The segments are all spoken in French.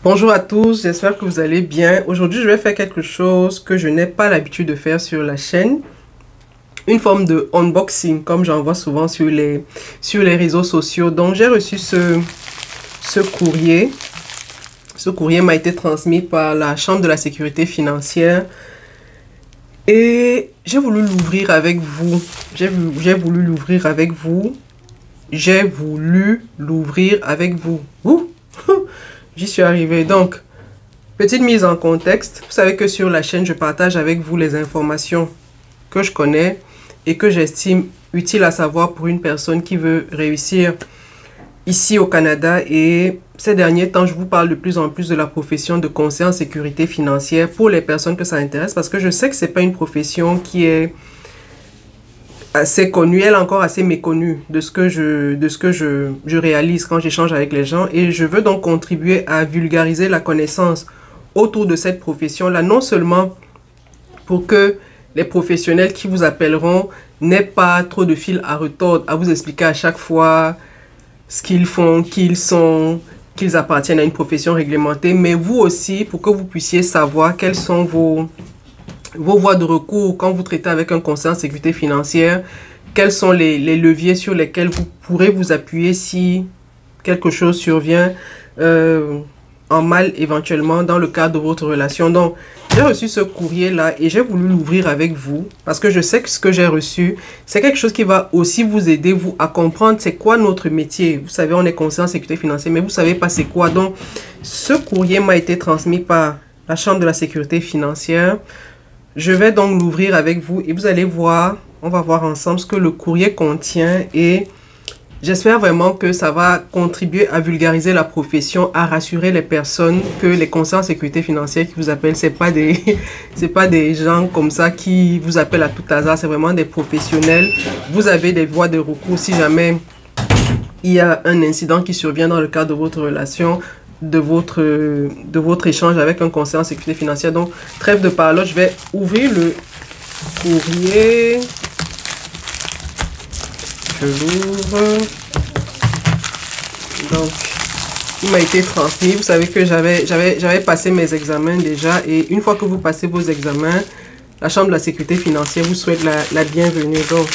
Bonjour à tous, j'espère que vous allez bien. Aujourd'hui, je vais faire quelque chose que je n'ai pas l'habitude de faire sur la chaîne. Une forme de unboxing, comme j'en vois souvent sur les réseaux sociaux. Donc, j'ai reçu ce courrier. Ce courrier m'a été transmis par la Chambre de la Sécurité Financière. Et j'ai voulu l'ouvrir avec vous. J'ai voulu l'ouvrir avec vous. J'ai voulu l'ouvrir avec vous. Ouh. J'y suis arrivée. Donc, petite mise en contexte. Vous savez que sur la chaîne, je partage avec vous les informations que je connais et que j'estime utiles à savoir pour une personne qui veut réussir ici au Canada. Et ces derniers temps, je vous parle de plus en plus de la profession de conseiller en sécurité financière pour les personnes que ça intéresse, parce que je sais que ce n'est pas une profession qui est assez connue, elle est encore assez méconnue de ce que je réalise quand j'échange avec les gens, et je veux donc contribuer à vulgariser la connaissance autour de cette profession-là, non seulement pour que les professionnels qui vous appelleront n'aient pas trop de fil à retordre, à vous expliquer à chaque fois ce qu'ils font, qui ils sont, qu'ils appartiennent à une profession réglementée, mais vous aussi pour que vous puissiez savoir quelles sont vos voies de recours quand vous traitez avec un conseiller en sécurité financière, quels sont les leviers sur lesquels vous pourrez vous appuyer si quelque chose survient en mal éventuellement dans le cadre de votre relation. Donc, j'ai reçu ce courrier-là et j'ai voulu l'ouvrir avec vous parce que je sais que ce que j'ai reçu, c'est quelque chose qui va aussi vous aider, vous, à comprendre c'est quoi notre métier. Vous savez, on est conseiller en sécurité financière, mais vous savez pas c'est quoi. Donc, ce courrier m'a été transmis par la Chambre de la sécurité financière. Je vais donc l'ouvrir avec vous et vous allez voir, on va voir ensemble ce que le courrier contient et j'espère vraiment que ça va contribuer à vulgariser la profession, à rassurer les personnes que les conseillers en sécurité financière qui vous appellent, c'est pas des gens comme ça qui vous appellent à tout hasard, c'est vraiment des professionnels. Vous avez des voies de recours si jamais il y a un incident qui survient dans le cadre de votre relation, de votre échange avec un conseiller en sécurité financière. Donc, trêve de parole, je vais ouvrir le courrier. Je l'ouvre. Donc, il m'a été transmis. Vous savez que j'avais passé mes examens déjà. Et une fois que vous passez vos examens, la Chambre de la sécurité financière vous souhaite la bienvenue. Donc,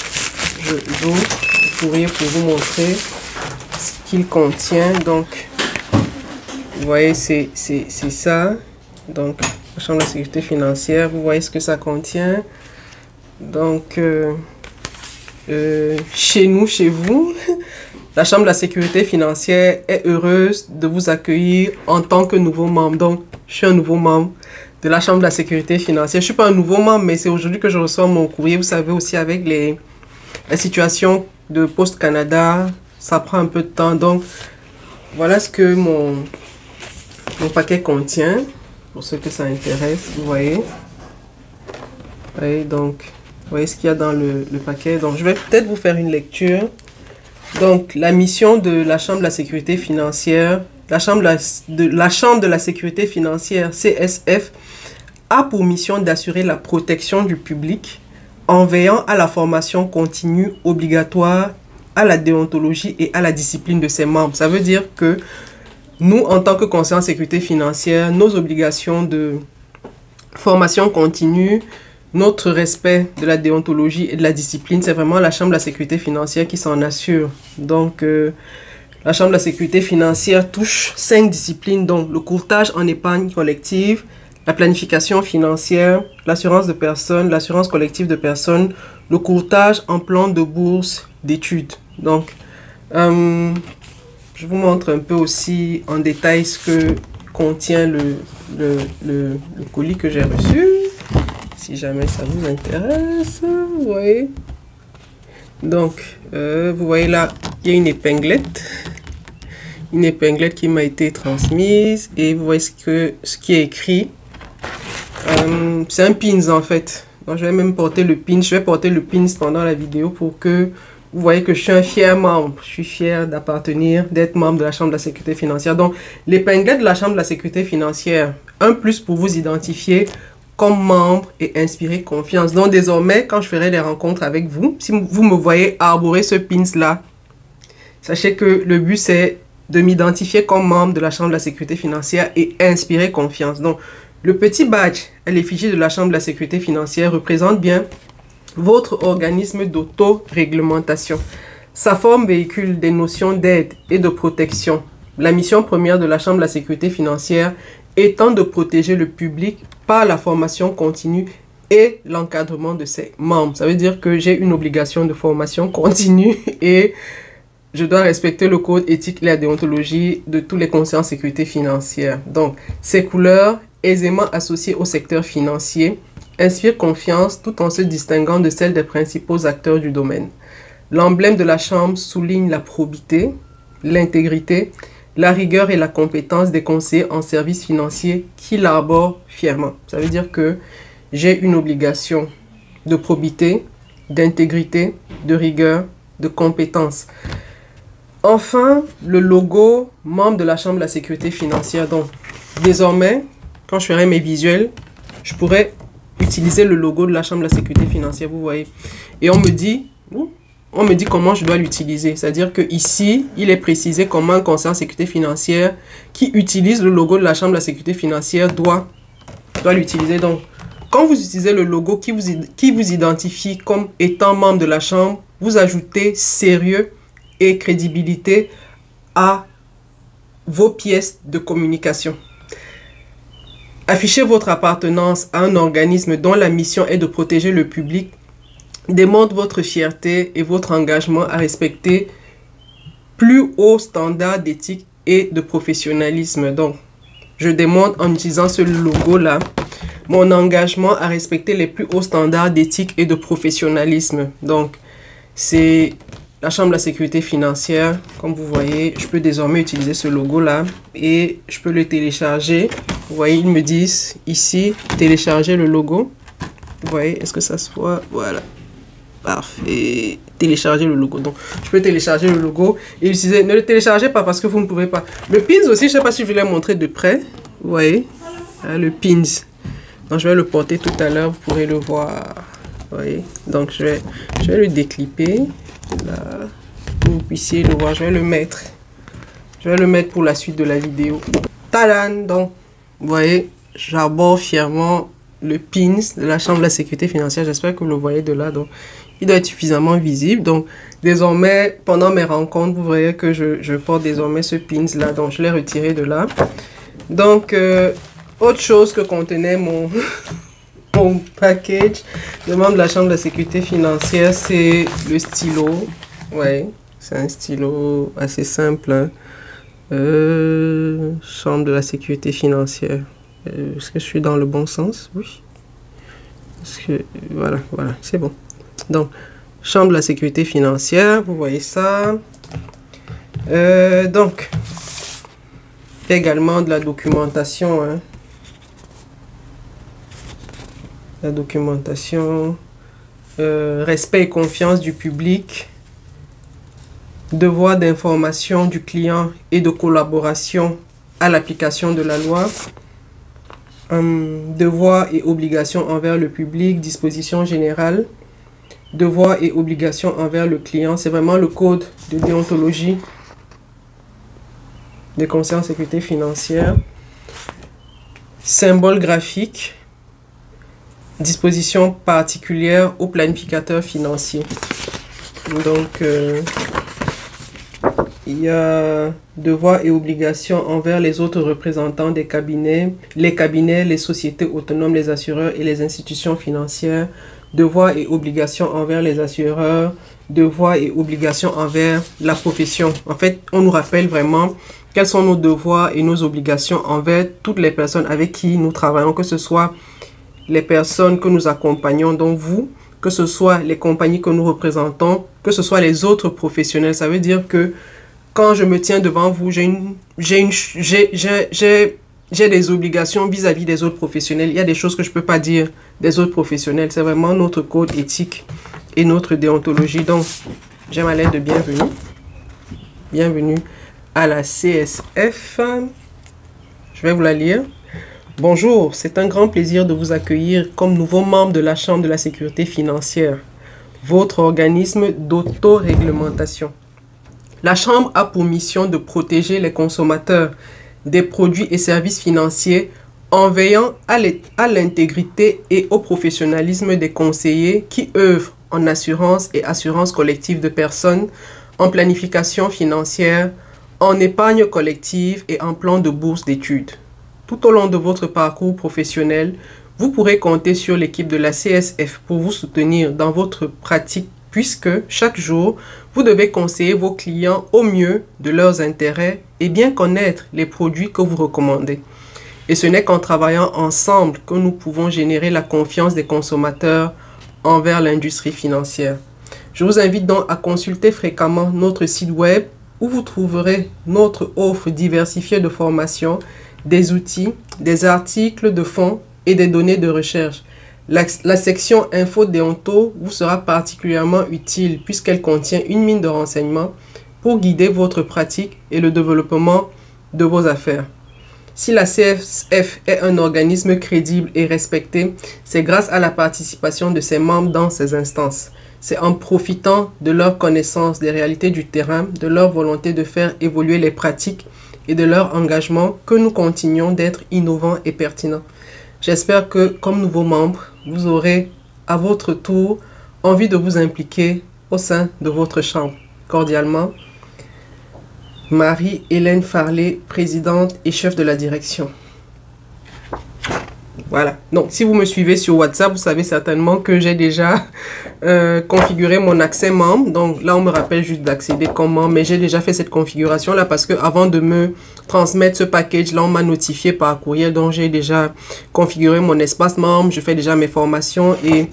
je l'ouvre le courrier pour vous montrer ce qu'il contient. Donc, vous voyez, c'est ça. Donc, la Chambre de la sécurité financière, vous voyez ce que ça contient. Donc, chez nous, chez vous, la Chambre de la sécurité financière est heureuse de vous accueillir en tant que nouveau membre. Donc, je suis un nouveau membre de la Chambre de la sécurité financière. Je ne suis pas un nouveau membre, mais c'est aujourd'hui que je reçois mon courrier. Vous savez aussi, avec la situation de Post Canada, ça prend un peu de temps. Donc, voilà ce que mon paquet contient, pour ceux que ça intéresse, vous voyez. Vous voyez, donc, vous voyez ce qu'il y a dans le paquet. Donc, je vais peut-être vous faire une lecture. Donc, la mission de la Chambre de la sécurité financière, la Chambre de la sécurité financière, CSF, a pour mission d'assurer la protection du public en veillant à la formation continue obligatoire, à la déontologie et à la discipline de ses membres. Ça veut dire que nous, en tant que conseiller en sécurité financière, nos obligations de formation continue, notre respect de la déontologie et de la discipline, c'est vraiment la Chambre de la sécurité financière qui s'en assure. Donc, la Chambre de la sécurité financière touche 5 disciplines, dont le courtage en épargne collective, la planification financière, l'assurance de personnes, l'assurance collective de personnes, le courtage en plan de bourse d'études. Donc, je vous montre un peu aussi en détail ce que contient le colis que j'ai reçu. Si jamais ça vous intéresse, vous voyez. Donc, vous voyez là, il y a une épinglette. Une épinglette qui m'a été transmise. Et vous voyez ce qui est écrit. C'est un pins en fait. Donc, je vais même porter le pins. Je vais porter le pins pendant la vidéo pour que vous voyez que je suis un fier membre. Je suis fier d'appartenir, d'être membre de la Chambre de la sécurité financière. Donc, l'épinglette de la Chambre de la sécurité financière, un plus pour vous identifier comme membre et inspirer confiance. Donc, désormais, quand je ferai des rencontres avec vous, si vous me voyez arborer ce pins-là, sachez que le but, c'est de m'identifier comme membre de la Chambre de la sécurité financière et inspirer confiance. Donc, le petit badge à l'effigie de la Chambre de la sécurité financière représente bien votre organisme d'auto-réglementation. Sa forme véhicule des notions d'aide et de protection. La mission première de la Chambre de la sécurité financière étant de protéger le public par la formation continue et l'encadrement de ses membres. Ça veut dire que j'ai une obligation de formation continue et je dois respecter le code éthique et la déontologie de tous les conseillers en sécurité financière. Donc, ces couleurs, aisément associées au secteur financier, inspirent confiance tout en se distinguant de celles des principaux acteurs du domaine. L'emblème de la Chambre souligne la probité, l'intégrité, la rigueur et la compétence des conseillers en services financiers qui l'arborent fièrement. Ça veut dire que j'ai une obligation de probité, d'intégrité, de rigueur, de compétence. Enfin, le logo membre de la Chambre de la sécurité financière. Donc, désormais, quand je ferai mes visuels, je pourrais utiliser le logo de la Chambre de la sécurité financière, vous voyez. Et on me dit comment je dois l'utiliser. C'est-à-dire que ici, il est précisé comment un conseiller en sécurité financière qui utilise le logo de la Chambre de la sécurité financière doit l'utiliser. Donc, quand vous utilisez le logo qui vous identifie comme étant membre de la Chambre, vous ajoutez sérieux et crédibilité à vos pièces de communication. Afficher votre appartenance à un organisme dont la mission est de protéger le public démontre votre fierté et votre engagement à respecter plus hauts standards d'éthique et de professionnalisme. Donc, je démontre en utilisant ce logo-là mon engagement à respecter les plus hauts standards d'éthique et de professionnalisme. Donc, c'est la Chambre de la sécurité financière. Comme vous voyez, je peux désormais utiliser ce logo-là et je peux le télécharger. Vous voyez, ils me disent ici, télécharger le logo. Vous voyez, est-ce que ça se voit? Voilà. Parfait. Télécharger le logo. Donc, je peux télécharger le logo et utiliser. Ne le téléchargez pas parce que vous ne pouvez pas. Le pins aussi, je ne sais pas si je vais le montrer de près. Vous voyez, le pins. Donc, je vais le porter tout à l'heure. Vous pourrez le voir. Vous voyez. Donc, je vais le déclipper. Là, pour que vous puissiez le voir. Je vais le mettre. Je vais le mettre pour la suite de la vidéo. Tadam! Donc, vous voyez, j'arbore fièrement le pins de la Chambre de la sécurité financière. J'espère que vous le voyez de là. Donc, il doit être suffisamment visible. Donc, désormais, pendant mes rencontres, vous voyez que je porte désormais ce pins là. Donc, je l'ai retiré de là. Donc, autre chose que contenait mon package de membre de la Chambre de la sécurité financière, c'est le stylo. Ouais, c'est un stylo assez simple. Hein. Chambre de la sécurité financière. Est-ce que je suis dans le bon sens? Oui. Parce que, voilà, c'est bon. Donc, Chambre de la sécurité financière, vous voyez ça. Donc, également de la documentation. Hein. La documentation, respect et confiance du public, devoir d'information du client et de collaboration à l'application de la loi, devoirs et obligations envers le public, dispositions générales, devoirs et obligations envers le client. C'est vraiment le code de déontologie des conseillers en sécurité financière. Symbole graphique, dispositions particulières au planificateur financier. Donc, il y a devoirs et obligations envers les autres représentants des cabinets, les sociétés autonomes, les assureurs et les institutions financières. Devoirs et obligations envers les assureurs, devoirs et obligations envers la profession. En fait, on nous rappelle vraiment quels sont nos devoirs et nos obligations envers toutes les personnes avec qui nous travaillons, que ce soit les personnes que nous accompagnons, donc vous, que ce soit les compagnies que nous représentons, que ce soit les autres professionnels. Ça veut dire que quand je me tiens devant vous, j'ai des obligations vis-à-vis des autres professionnels. Il y a des choses que je ne peux pas dire des autres professionnels. C'est vraiment notre code éthique et notre déontologie. Donc, j'ai ma lettre de bienvenue. Bienvenue à la CSF. Je vais vous la lire. Bonjour, c'est un grand plaisir de vous accueillir comme nouveau membre de la Chambre de la sécurité financière, votre organisme d'autoréglementation. La Chambre a pour mission de protéger les consommateurs des produits et services financiers en veillant à l'intégrité et au professionnalisme des conseillers qui œuvrent en assurance et assurance collective de personnes, en planification financière, en épargne collective et en plan de bourse d'études. Tout au long de votre parcours professionnel, vous pourrez compter sur l'équipe de la CSF pour vous soutenir dans votre pratique puisque chaque jour, vous devez conseiller vos clients au mieux de leurs intérêts et bien connaître les produits que vous recommandez. Et ce n'est qu'en travaillant ensemble que nous pouvons générer la confiance des consommateurs envers l'industrie financière. Je vous invite donc à consulter fréquemment notre site web où vous trouverez notre offre diversifiée de formation, des outils, des articles de fond et des données de recherche. La section Info Déonto vous sera particulièrement utile puisqu'elle contient une mine de renseignements pour guider votre pratique et le développement de vos affaires. Si la CSF est un organisme crédible et respecté, c'est grâce à la participation de ses membres dans ces instances. C'est en profitant de leur connaissance des réalités du terrain, de leur volonté de faire évoluer les pratiques et de leur engagement que nous continuons d'être innovants et pertinents. J'espère que, comme nouveaux membres, vous aurez à votre tour envie de vous impliquer au sein de votre chambre. Cordialement, Marie-Hélène Farley, présidente et chef de la direction. Voilà. Donc, si vous me suivez sur WhatsApp, vous savez certainement que j'ai déjà configuré mon accès membre. Donc, là, on me rappelle juste d'accéder comme membre, mais j'ai déjà fait cette configuration-là parce que avant de me transmettre ce package-là, on m'a notifié par courriel. Donc, j'ai déjà configuré mon espace membre. Je fais déjà mes formations et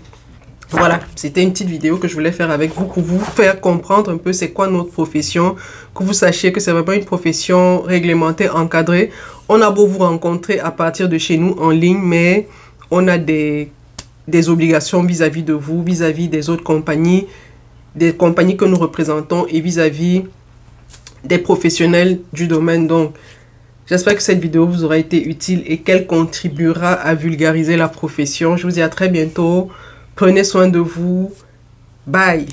voilà, c'était une petite vidéo que je voulais faire avec vous pour vous faire comprendre un peu c'est quoi notre profession, que vous sachiez que c'est vraiment une profession réglementée, encadrée. On a beau vous rencontrer à partir de chez nous en ligne, mais on a des obligations vis-à-vis de vous, vis-à-vis des autres compagnies, des compagnies que nous représentons et vis-à-vis des professionnels du domaine. Donc, j'espère que cette vidéo vous aura été utile et qu'elle contribuera à vulgariser la profession. Je vous dis à très bientôt. Prenez soin de vous. Bye.